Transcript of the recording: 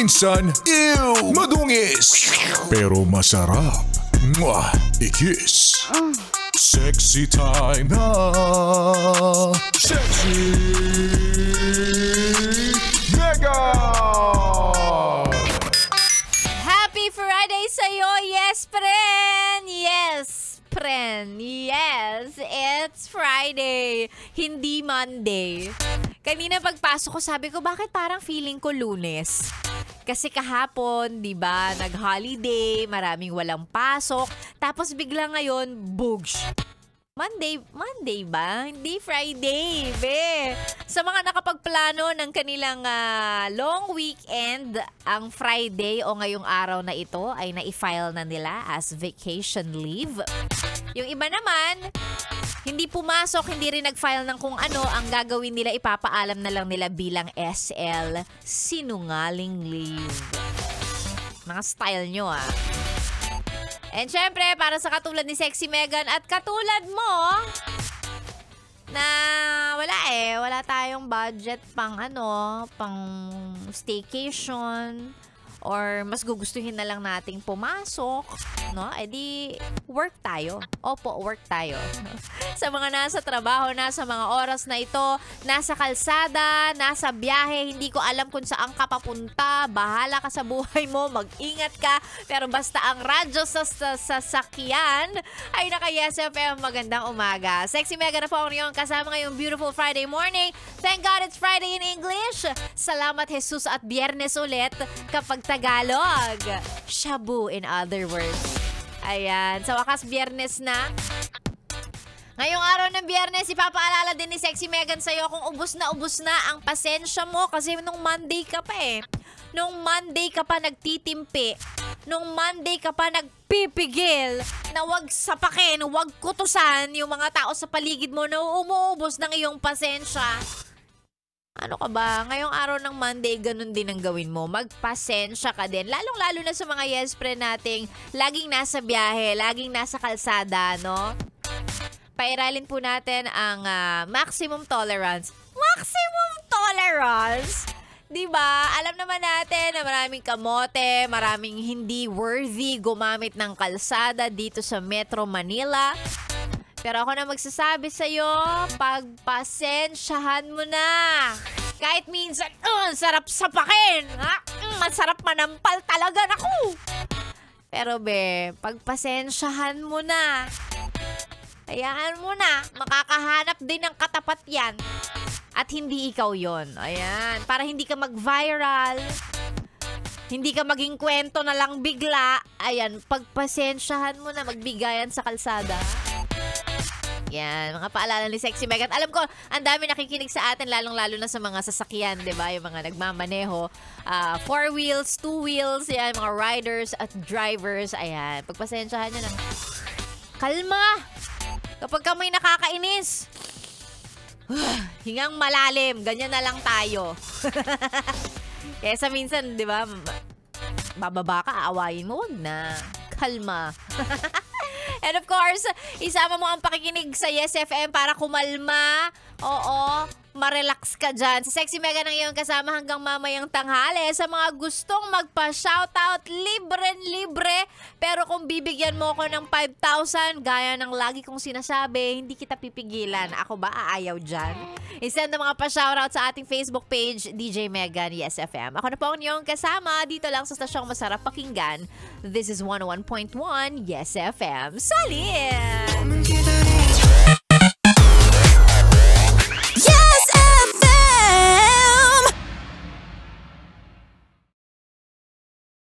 minsan, ew, madungis. Pero masarap. Mwah, i-kiss. Sexy time na. Sexy Mega! Happy Friday sa'yo, yes, friend! Yes, friend. Yes, it's Friday. Hindi Monday. Kanina pagpasok ko, sabi ko, bakit parang feeling ko Lunes? Kasi kahapon, di ba, nag-holiday, maraming walang pasok. Tapos bigla ngayon, bugs. Monday ba? Hindi Friday, be. Sa mga nakapagplano ng kanilang long weekend, ang Friday o ngayong araw na ito ay na-file na nila as vacation leave. Yung iba naman, hindi pumasok, hindi rin nag-file ng kung ano, ang gagawin nila, ipapaalam na lang nila bilang SL, sinungaling leave. Mga style nyo And syempre, para sa katulad ni Sexy Megan at katulad mo, na wala tayong budget pang pang staycation, or mas gugustuhin na lang nating pumasok, no? E di, work tayo. Opo, work tayo. Sa mga nasa trabaho, nasa mga oras na ito, nasa kalsada, nasa biyahe, hindi ko alam kung saan ka papunta, bahala ka sa buhay mo, mag-ingat ka, pero basta ang radyo sa sasakyan ay naka-Yes FM. Magandang umaga. Sexy Mega na po ako ngayon, kasama ngayong beautiful Friday morning. Thank God it's Friday in English. Salamat Jesus at Biyernes ulit kapag Tagalog. Shabu in other words. Ayan. Sa wakas, Biyernes na. Ngayong araw ng Biyernes, ipapaalala din ni Sexy Megan sa'yo kung ubos na ang pasensya mo kasi nung Monday ka pa Nung Monday ka pa nagtitimpi. Nung Monday ka pa nagpipigil na wag sapakin, wag kutusan yung mga tao sa paligid mo na umuubos ng iyong pasensya. Ano ka ba? Ngayong araw ng Monday, ganun din ang gawin mo. Magpasensya ka din. Lalong-lalo na sa mga yes friend nating laging nasa biyahe, laging nasa kalsada, no? Pairalin po natin ang maximum tolerance. Maximum tolerance? Diba? Alam naman natin na maraming kamote, maraming hindi worthy gumamit ng kalsada dito sa Metro Manila. Pero ako na magsasabi sa'yo, pagpasensyahan mo na. Kahit minsan, sarap sapakin. Masarap manampal talaga. Naku! Pero be, pagpasensyahan mo na. Hayaan mo na. Makakahanap din ng katapat yan. At hindi ikaw yon. Ayan. Para hindi ka mag-viral. Hindi ka maging kwento na lang bigla. Ayan, pagpasensyahan mo na, magbigayan sa kalsada. Yan, mga paalala ni Sexy Megan. Alam ko, ang dami nakikinig sa atin, lalong-lalo na sa mga sasakyan, di ba? Yung mga nagmamaneho. 4 wheels, 2 wheels, yan, mga riders at drivers. Ayan, pagpasensyahan nyo na. Kalma! Kapag ka may nakakainis, hingang malalim, ganyan na lang tayo. Kesa minsan, di ba, bababa ka, aawayin mo, wag na. Kalma. And of course, isama mo ang pakikinig sa Yes FM para kumalma. Oo, ma-relax ka dyan. Sa Sexy Mega na ngayon kasama hanggang mamayang tanghali. Sa mga gustong magpa-shoutout, libre-libre. Pero kung bibigyan mo ko ng 5,000, gaya ng lagi kong sinasabi, hindi kita pipigilan. Ako ba aayaw dyan? I-send ang mga pa-shoutout sa ating Facebook page, DJ Megan, Yes FM. Ako na po ang inyong kasama dito lang sa stasyong masarap pakinggan. This is 101.1 Yes FM. Solid!